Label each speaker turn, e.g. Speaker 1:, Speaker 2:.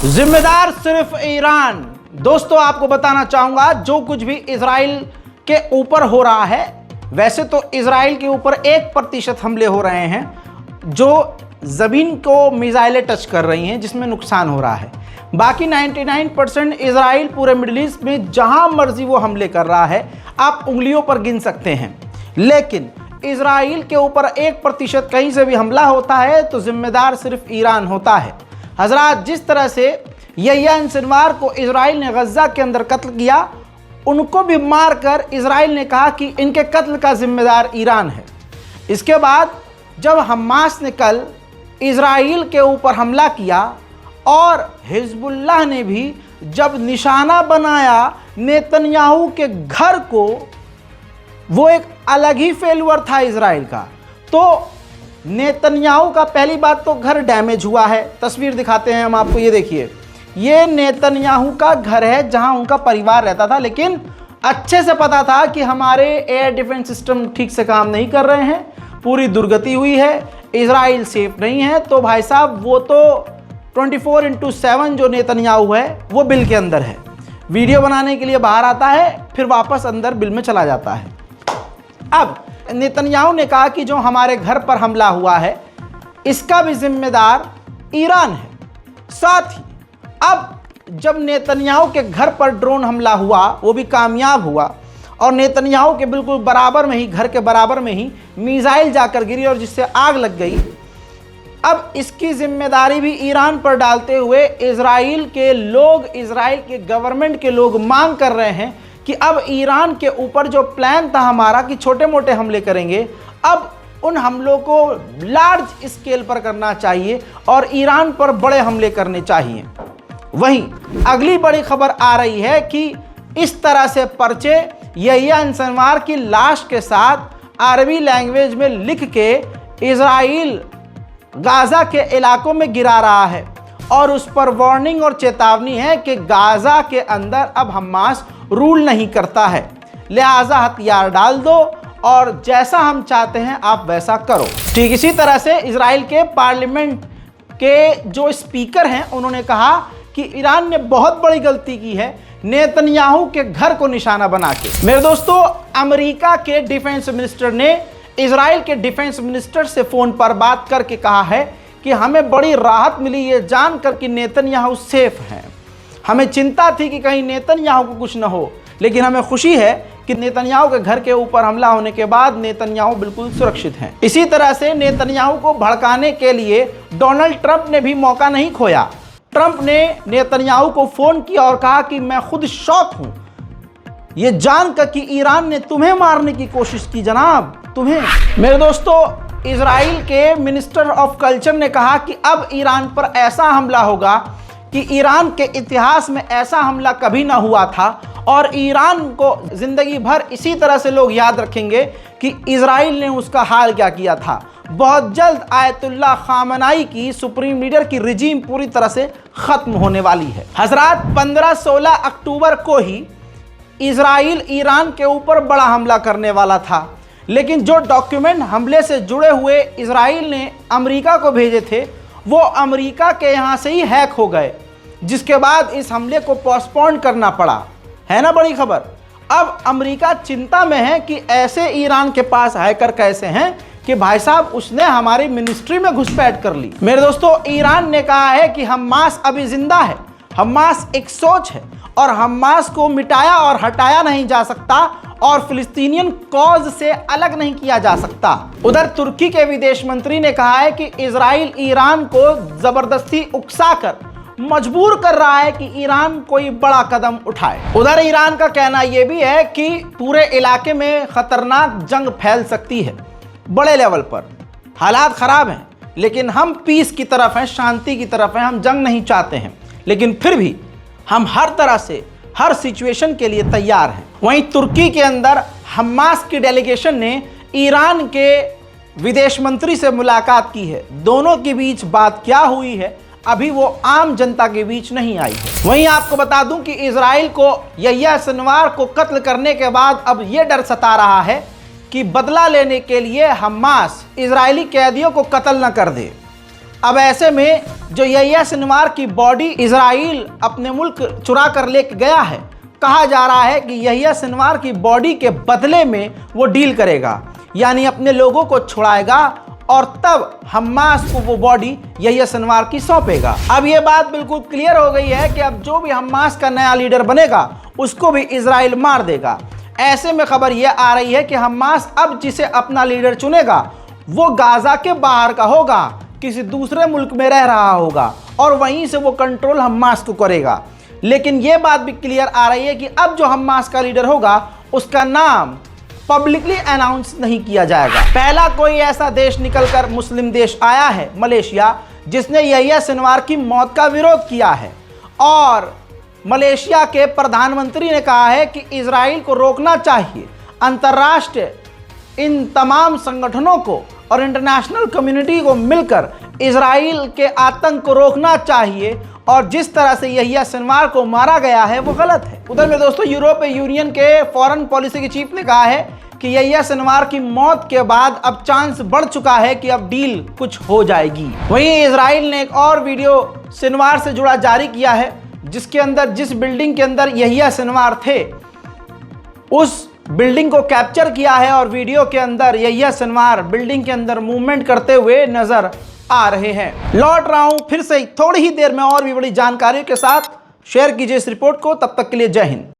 Speaker 1: जिम्मेदार सिर्फ ईरान। दोस्तों आपको बताना चाहूंगा जो कुछ भी इजराइल के ऊपर हो रहा है, वैसे तो इजराइल के ऊपर 1% हमले हो रहे हैं जो ज़मीन को मिसाइलें टच कर रही हैं जिसमें नुकसान हो रहा है। बाकी 99% इजराइल पूरे मिडिल ईस्ट में जहां मर्जी वो हमले कर रहा है, आप उंगलियों पर गिन सकते हैं। लेकिन इजराइल के ऊपर 1% कहीं से भी हमला होता है तो जिम्मेदार सिर्फ ईरान होता है। हजरात, जिस तरह से यह्या सिनवार को इजराइल ने गज़ा के अंदर कत्ल किया, उनको भी मारकर इजराइल ने कहा कि इनके कत्ल का जिम्मेदार ईरान है। इसके बाद जब हमास ने कल इजराइल के ऊपर हमला किया और हिजबुल्लाह ने भी जब निशाना बनाया नेतन्याहू के घर को, वो एक अलग ही फेल्यूर था इजराइल का। तो नेतन्याहू का पहली बात तो घर डैमेज हुआ है। तस्वीर दिखाते हैं हम आपको, ये देखिए, ये नेतन्याहू का घर है जहां उनका परिवार रहता था। लेकिन अच्छे से पता था कि हमारे एयर डिफेंस सिस्टम ठीक से काम नहीं कर रहे हैं, पूरी दुर्गति हुई है, इजराइल सेफ नहीं है। तो भाई साहब वो तो 24/7 जो नेतन्याहू है वो बिल के अंदर है, वीडियो बनाने के लिए बाहर आता है, फिर वापस अंदर बिल में चला जाता है। अब नेतन्याहू ने कहा कि जो हमारे घर पर हमला हुआ है इसका भी जिम्मेदार ईरान है। साथ ही अब जब नेतन्याहू के घर पर ड्रोन हमला हुआ, वो भी कामयाब हुआ, और नेतन्याहू के बिल्कुल बराबर में ही, घर के बराबर में ही मिसाइल जाकर गिरी और जिससे आग लग गई। अब इसकी जिम्मेदारी भी ईरान पर डालते हुए इजराइल के लोग, इजराइल के गवर्नमेंट के लोग मांग कर रहे हैं कि अब ईरान के ऊपर जो प्लान था हमारा कि छोटे मोटे हमले करेंगे, अब उन हमलों को लार्ज स्केल पर करना चाहिए और ईरान पर बड़े हमले करने चाहिए। वहीं अगली बड़ी खबर आ रही है कि इस तरह से पर्चे यह्या सिनवार की लाश के साथ अरबी लैंग्वेज में लिख के इजराइल गाज़ा के इलाकों में गिरा रहा है और उस पर वार्निंग और चेतावनी है कि गाज़ा के अंदर अब हमास रूल नहीं करता है, लिहाजा हथियार डाल दो और जैसा हम चाहते हैं आप वैसा करो। ठीक इसी तरह से इजराइल के पार्लियामेंट के जो स्पीकर हैं उन्होंने कहा कि ईरान ने बहुत बड़ी गलती की है नेतन्याहू के घर को निशाना बना के। मेरे दोस्तों, अमेरिका के डिफेंस मिनिस्टर ने इजराइल के डिफेंस मिनिस्टर से फ़ोन पर बात करके कहा है कि हमें बड़ी राहत मिली ये जानकर कि नेतन्याहू सेफ हैं। हमें चिंता थी कि कहीं नेतन्याहू को कुछ न हो, लेकिन हमें खुशी है कि नेतन्याहू के घर के ऊपर हमला होने के बाद नेतन्याहू बिल्कुल सुरक्षित हैं। इसी तरह से नेतन्याहू को भड़काने के लिए डोनाल्ड ट्रंप ने भी मौका नहीं खोया। ट्रंप ने नेतन्याहू को फ़ोन किया और कहा कि मैं खुद शॉक हूँ ये जानकर कि ईरान ने तुम्हें मारने की कोशिश की जनाब, तुम्हें। मेरे दोस्तों, इजराइल के मिनिस्टर ऑफ कल्चर ने कहा कि अब ईरान पर ऐसा हमला होगा कि ईरान के इतिहास में ऐसा हमला कभी ना हुआ था और ईरान को ज़िंदगी भर इसी तरह से लोग याद रखेंगे कि इजराइल ने उसका हाल क्या किया था। बहुत जल्द आयतुल्लाह खामनाई की, सुप्रीम लीडर की रिजीम पूरी तरह से ख़त्म होने वाली है। हजरात, 15-16 अक्टूबर को ही इजराइल ईरान के ऊपर बड़ा हमला करने वाला था, लेकिन जो डॉक्यूमेंट हमले से जुड़े हुए इजराइल ने अमेरिका को भेजे थे वो अमेरिका के यहाँ से ही हैक हो गए, जिसके बाद इस हमले को पोस्टपोन करना पड़ा। है ना बड़ी खबर। अब अमेरिका चिंता में है कि ऐसे ईरान के पास हैकर कैसे हैं कि भाई साहब उसने हमारी मिनिस्ट्री में घुसपैठ कर ली। मेरे दोस्तों, ईरान ने कहा है कि हमास अभी जिंदा है, हमास एक सोच है और हमास को मिटाया और हटाया नहीं जा सकता और फिलिस्तीनियन कॉज से अलग नहीं किया जा सकता। उधर तुर्की के विदेश मंत्री ने कहा है कि इजराइल ईरान को जबरदस्ती उकसाकर मजबूर कर रहा है कि ईरान कोई बड़ा कदम उठाए। उधर ईरान का कहना यह भी है कि पूरे इलाके में खतरनाक जंग फैल सकती है बड़े लेवल पर। हालात खराब हैं, लेकिन हम पीस की तरफ हैं, शांति की तरफ हैं, हम जंग नहीं चाहते हैं, लेकिन फिर भी हम हर तरह से हर सिचुएशन के लिए तैयार हैं। वहीं तुर्की के अंदर हमास की डेलीगेशन ने ईरान के विदेश मंत्री से मुलाकात की है। दोनों के बीच बात क्या हुई है अभी वो आम जनता के बीच नहीं आई है। वहीं आपको बता दूं कि इजराइल को यह्या सिनवार को कत्ल करने के बाद अब ये डर सता रहा है कि बदला लेने के लिए हमास इजरायली कैदियों को कत्ल न कर दे। अब ऐसे में जो यहिया सिनवार की बॉडी इजराइल अपने मुल्क चुरा कर लेके गया है, कहा जा रहा है कि यहिया सिनवार की बॉडी के बदले में वो डील करेगा, यानी अपने लोगों को छुड़ाएगा और तब हमास को वो बॉडी यहिया सिनवार की सौंपेगा। अब ये बात बिल्कुल क्लियर हो गई है कि अब जो भी हमास का नया लीडर बनेगा उसको भी इजराइल मार देगा। ऐसे में खबर ये आ रही है कि हमास अब जिसे अपना लीडर चुनेगा वो गाजा के बाहर का होगा, किसी दूसरे मुल्क में रह रहा होगा और वहीं से वो कंट्रोल हमास को करेगा। लेकिन ये बात भी क्लियर आ रही है कि अब जो हमास का लीडर होगा उसका नाम पब्लिकली अनाउंस नहीं किया जाएगा। पहला कोई ऐसा देश निकलकर मुस्लिम देश आया है, मलेशिया, जिसने यहिया सिनवार की मौत का विरोध किया है और मलेशिया के प्रधानमंत्री ने कहा है कि इजराइल को रोकना चाहिए। अंतर्राष्ट्रीय इन तमाम संगठनों को और इंटरनेशनल कम्युनिटी को मिलकर इजराइल के आतंक को रोकना चाहिए और जिस तरह से यहिया सिनवार को मारा गया है वो गलत है। उधर में दोस्तों यूरोपीय यूनियन के फॉरेन पॉलिसी के चीफ ने कहा है कि यहिया सिनवार की मौत के बाद अब चांस बढ़ चुका है कि अब डील कुछ हो जाएगी। वहीं इजराइल ने एक और वीडियो सिनवार से जुड़ा जारी किया है, जिसके अंदर जिस बिल्डिंग के अंदर यहिया सिनवार थे उस बिल्डिंग को कैप्चर किया है और वीडियो के अंदर यहिया सिनवार बिल्डिंग के अंदर मूवमेंट करते हुए नजर आ रहे हैं। लौट रहा हूं फिर से थोड़ी ही देर में और भी बड़ी जानकारियों के साथ। शेयर कीजिए इस रिपोर्ट को, तब तक के लिए जय हिंद।